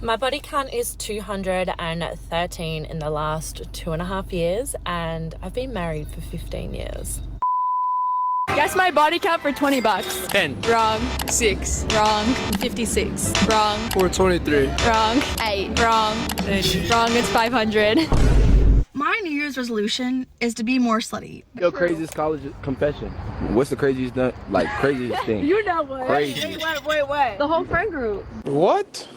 My body count is 213 in the last 2.5 years, and I've been married for 15 years. Guess my body count for $20. 10. Wrong. 6. Wrong. 56. Wrong. 423. Wrong. 8. Wrong. 30. Wrong, it's 500. My New Year's resolution is to be more slutty. Your craziest college confession. What's the craziest craziest thing? You know what? Crazy. Wait. The whole friend group. What?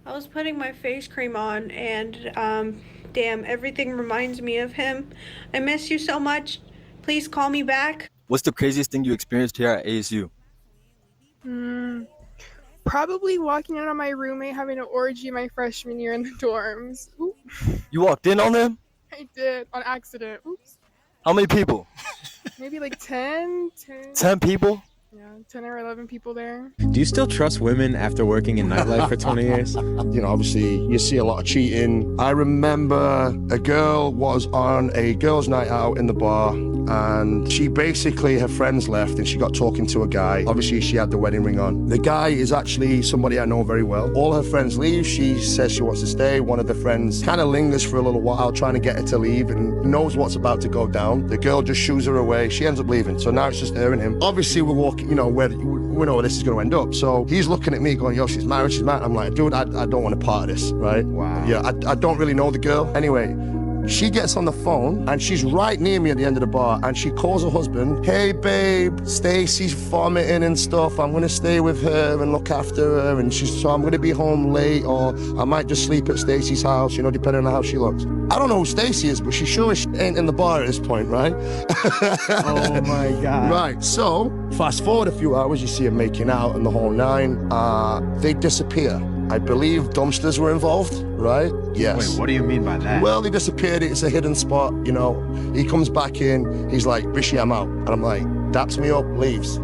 I was putting my face cream on and damn, everything reminds me of him. I miss you so much. Please call me back. What's the craziest thing you experienced here at ASU? Probably walking in on my roommate having an orgy my freshman year in the dorms. Ooh, You walked in on them? I did, on accident. Oops. How many people? Maybe like 10. 10 people? Yeah, 10 or 11 people there. Do you still trust women after working in nightlife for 20 years? You know, obviously, you see a lot of cheating. I remember a girl was on a girls' night out in the bar, and she basically, her friends left, and she got talking to a guy. Obviously, she had the wedding ring on. The guy is actually somebody I know very well. All her friends leave. She says she wants to stay. One of the friends kind of lingers for a little while, trying to get her to leave, and knows what's about to go down. The girl just shoos her away. She ends up leaving. So now it's just her and him. Obviously, we're walking, you know, we know where this is going to end up. So he's looking at me going, yo, she's married. I'm like, dude, I don't want to part of this, right? Wow. Yeah, I don't really know the girl. Anyway, she gets on the phone and she's right near me at the end of the bar, and she calls her husband, hey babe, Stacy's vomiting and stuff. I'm going to stay with her and look after her, and so I'm going to be home late, or I might just sleep at Stacy's house, you know, depending on how she looks. I don't know who Stacy is, but she sure ain't in the bar at this point, right? Oh my God. Right, so fast forward a few hours, you see them making out and the whole nine. They disappear. I believe dumpsters were involved, right? Yes. Wait, what do you mean by that? Well, they disappeared. It's a hidden spot, you know. He comes back in. He's like, Rishi, I'm out. And I'm like, daps me up, leaves.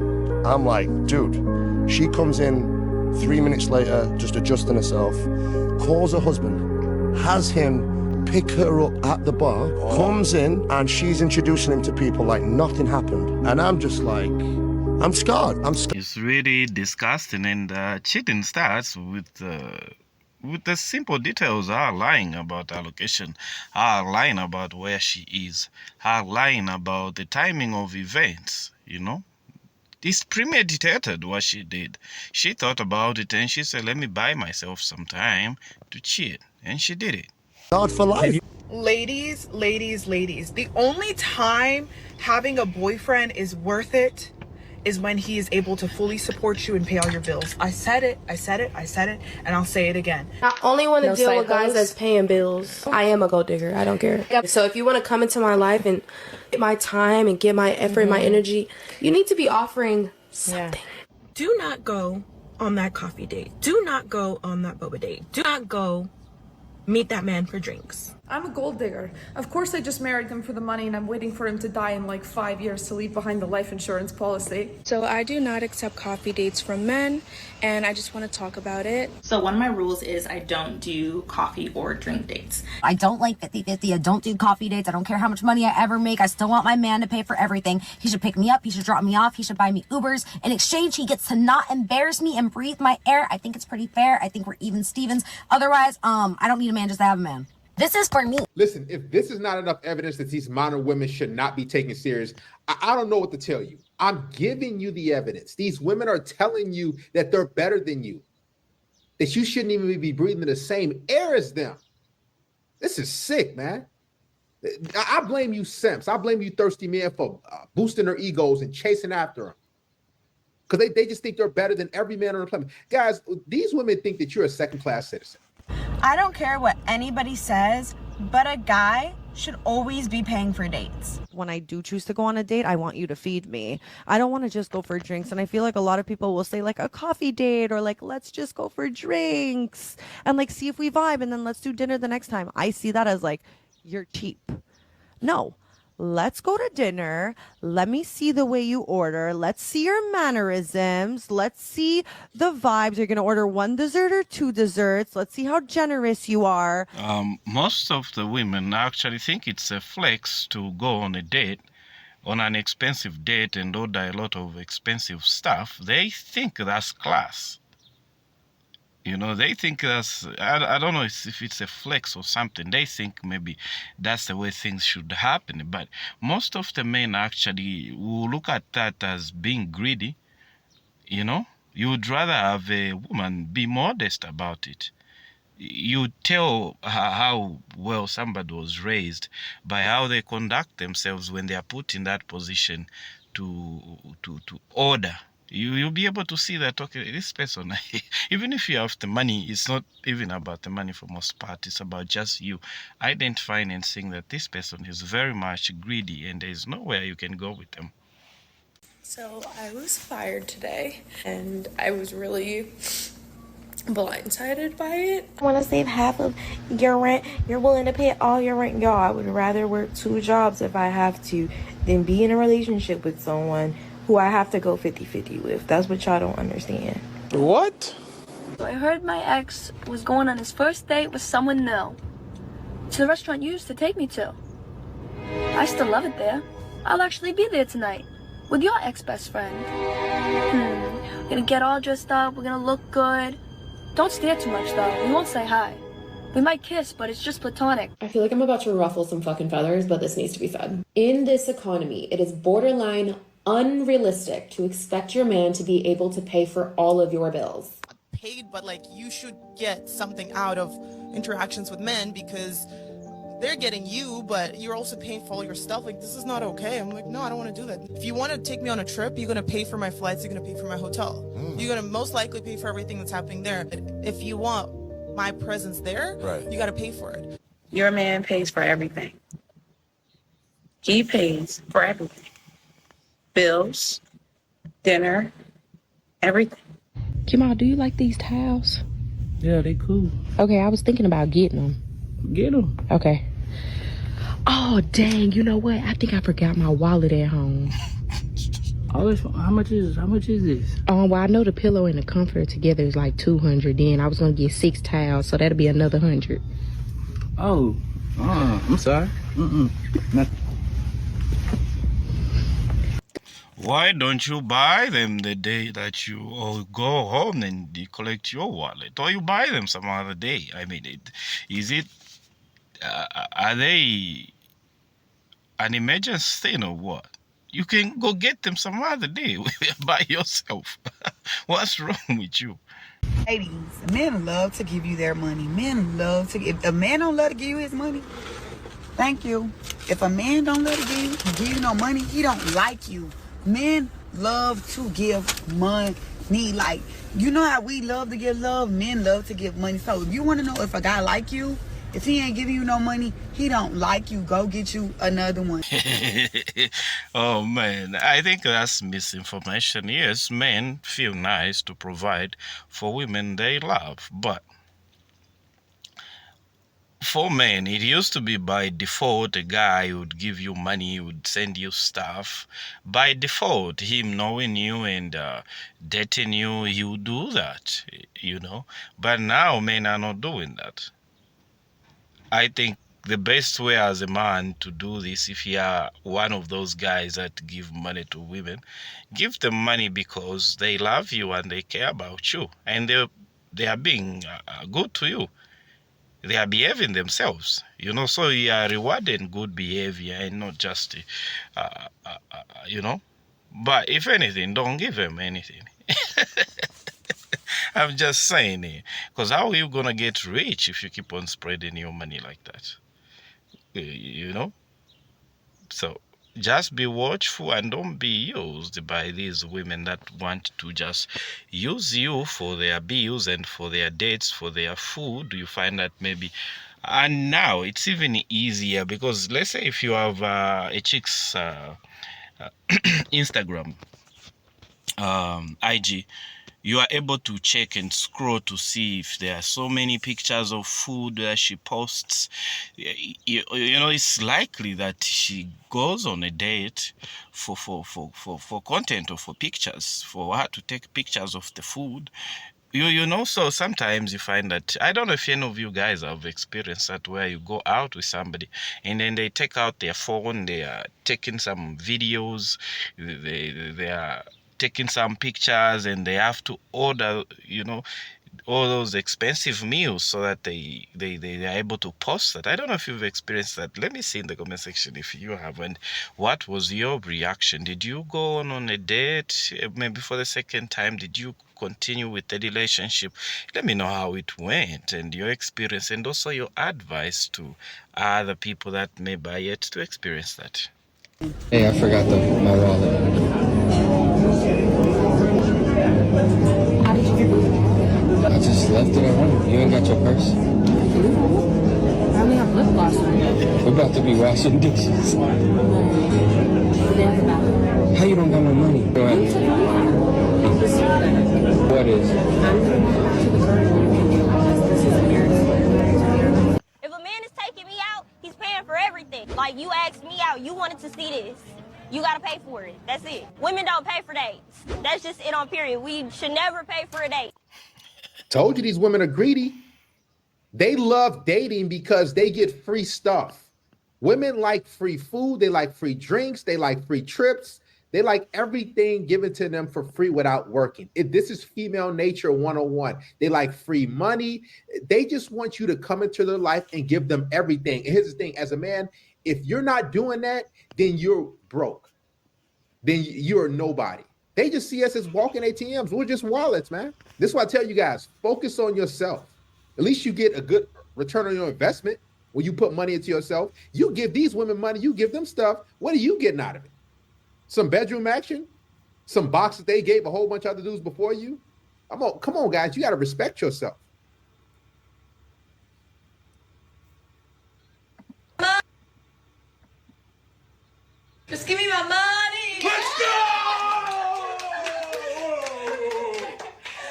I'm like, dude. She comes in 3 minutes later, just adjusting herself, calls her husband, has him pick her up at the bar, comes in, and she's introducing him to people like nothing happened. And I'm just like, I'm scarred. It's really disgusting, and cheating starts with the simple details. Her lying about her location, her lying about where she is, her lying about the timing of events, you know. It's premeditated what she did. She thought about it and she said, let me buy myself some time to cheat. And she did it. Scarred for life. Ladies, the only time having a boyfriend is worth it is when he is able to fully support you and pay all your bills. I said it, and I'll say it again. I only want to deal with guys that's paying bills. I am a gold digger. I don't care. So if you want to come into my life and get my time and get my effort, my energy, you need to be offering something. Do not go on that coffee date. Do not go on that boba date. Do not go meet that man for drinks. I'm a gold digger. Of course I just married him for the money, and I'm waiting for him to die in like 5 years to leave behind the life insurance policy. So I do not accept coffee dates from men, and I just want to talk about it. So one of my rules is I don't do coffee or drink dates. I don't like 50-50. I don't do coffee dates. I don't care how much money I ever make. I still want my man to pay for everything. He should pick me up. He should drop me off. He should buy me Ubers. In exchange, he gets to not embarrass me and breathe my air. I think it's pretty fair. I think we're even Stevens. Otherwise, I don't need a man just to have a man. This is for me. Listen, if this is not enough evidence that these minor women should not be taken serious, I don't know what to tell you. I'm giving you the evidence. These women are telling you that they're better than you, that you shouldn't even be breathing the same air as them. This is sick, man. I blame you simps. I blame you thirsty men for boosting their egos and chasing after them. Because they just think they're better than every man on the planet. Guys, these women think that you're a second-class citizen. I don't care what anybody says, but a guy should always be paying for dates. When I do choose to go on a date, I want you to feed me. I don't want to just go for drinks. And I feel like a lot of people will say like a coffee date or like, let's just go for drinks and like see if we vibe and then let's do dinner the next time. I see that as like, you're cheap. No. Let's go to dinner. Let me see the way you order. Let's see your mannerisms. Let's see the vibes. You're going to order 1 dessert or 2 desserts. Let's see how generous you are. Most of the women actually think it's a flex to go on a date, on an expensive date, and order a lot of expensive stuff. They think that's class. You know, they think that's, I don't know if it's a flex or something. They think maybe that's the way things should happen. But most of the men actually will look at that as being greedy. You know, you would rather have a woman be modest about it. You tell how well somebody was raised by how they conduct themselves when they are put in that position to order. You'll be able to see that, okay, this person, even if you have the money, it's not even about the money for most part. It's about just you identifying and seeing that this person is very much greedy and there's nowhere you can go with them. So I was fired today, and I was really blindsided by it. I want to save half of your rent. You're willing to pay all your rent. Y'all, I would rather work 2 jobs if I have to than be in a relationship with someone who I have to go 50-50 with. That's what y'all don't understand. What? So I heard my ex was going on his first date with someone new. To the restaurant you used to take me to. I still love it there. I'll actually be there tonight. With your ex-best friend. We're gonna get all dressed up. We're gonna look good. Don't stare too much, though. We won't say hi. We might kiss, but it's just platonic. I feel like I'm about to ruffle some fucking feathers, but this needs to be said. In this economy, it is borderline unrealistic to expect your man to be able to pay for all of your bills. Paid, but like you should get something out of interactions with men because they're getting you, but you're also paying for all your stuff. Like, this is not okay. I'm like, no, I don't want to do that. If you want to take me on a trip, you're going to pay for my flights, you're going to pay for my hotel. You're going to most likely pay for everything that's happening there. If you want my presence there, you got to pay for it. Your man pays for everything. He pays for everything. Bills, dinner, everything. Jamal, do you like these towels? Yeah, they cool. Okay, I was thinking about getting them. Get them. Okay. Oh, dang. You know what? I think I forgot my wallet at home. Oh, how much is this? Well, I know the pillow and the comforter together is like $200. Then I was going to get 6 towels, so that'll be another $100. Oh, I'm sorry. Nothing. Why don't you buy them the day that you go home and you collect your wallet? Or you buy them some other day? I mean, are they an emergency thing or what? You can go get them some other day by yourself. What's wrong with you? Ladies, men love to give you their money. Men love to, if a man don't love to give you his money, thank you. If a man don't love to give you no money, he don't like you. Men love to give money. Like, you know how we love to give love? Men love to give money. So if you want to know if a guy like you, if he ain't giving you no money, he don't like you. Go get you another one. Oh man, I think that's misinformation. Yes, men feel nice to provide for women they love, but for men, it used to be by default a guy would give you money, would send you stuff. By default, him knowing you and dating you, he would do that, you know. But now men are not doing that. I think the best way as a man to do this, if you are one of those guys that give money to women, give them money because they love you and they care about you. And they are being good to you. They are behaving themselves, you know, so you are rewarding good behavior and not just, you know. But if anything, don't give them anything. I'm just saying it. Because how are you going to get rich if you keep on spreading your money like that? You know? So just be watchful and don't be used by these women that want to just use you for their bills and for their dates, for their food. You find that maybe, and now it's even easier because let's say if you have a chick's Instagram, IG, you are able to check and scroll to see if there are so many pictures of food that she posts. You know, it's likely that she goes on a date for content or for pictures, for her to take pictures of the food. You know, so sometimes you find that, I don't know if any of you guys have experienced that, where you go out with somebody and then they take out their phone, they are taking some videos, they are taking some pictures and they have to order, you know, all those expensive meals so that they are able to post that. I don't know if you've experienced that. Let me see in the comment section if you have. And what was your reaction? Did you go on a date maybe for the second time? Did you continue with the relationship? Let me know how it went and your experience, and also your advice to other people that may be yet to experience that. Hey, I forgot my wallet. How did you get it? I just left it at home. You ain't got your purse? I only have lip gloss on. We're about to be washing dishes. How you don't got my money? Go ahead. What is? If a man is taking me out, he's paying for everything. Like, you asked me out, you wanted to see this. You gotta pay for it. That's it. Women don't pay for dates. That's just it on period. We should never pay for a date. Told you these women are greedy. They love dating because they get free stuff. Women like free food. They like free drinks. They like free trips. They like everything given to them for free without working. This is female nature 101. They like free money. They just want you to come into their life and give them everything. And here's the thing, as a man, if you're not doing that, then you're broke. Then you're nobody. They just see us as walking ATMs. We're just wallets, man. This is why I tell you guys, focus on yourself. At least you get a good return on your investment when you put money into yourself. You give these women money, you give them stuff. What are you getting out of it? Some bedroom action? Some boxes they gave a whole bunch of other dudes before you? Come on, guys. You got to respect yourself. Just give me my money. Let's go!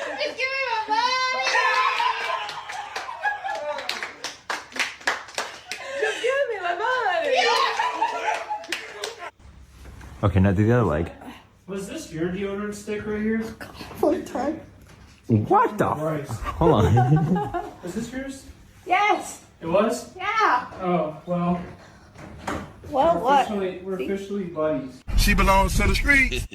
Just give me my money. Just give me my money. Okay, now do the other leg. Was this your deodorant stick right here? Full time. What the? Hold on. Was this yours? Yes. It was? Yeah. Oh, well. Well, what? We're officially buddies. She belongs to the street.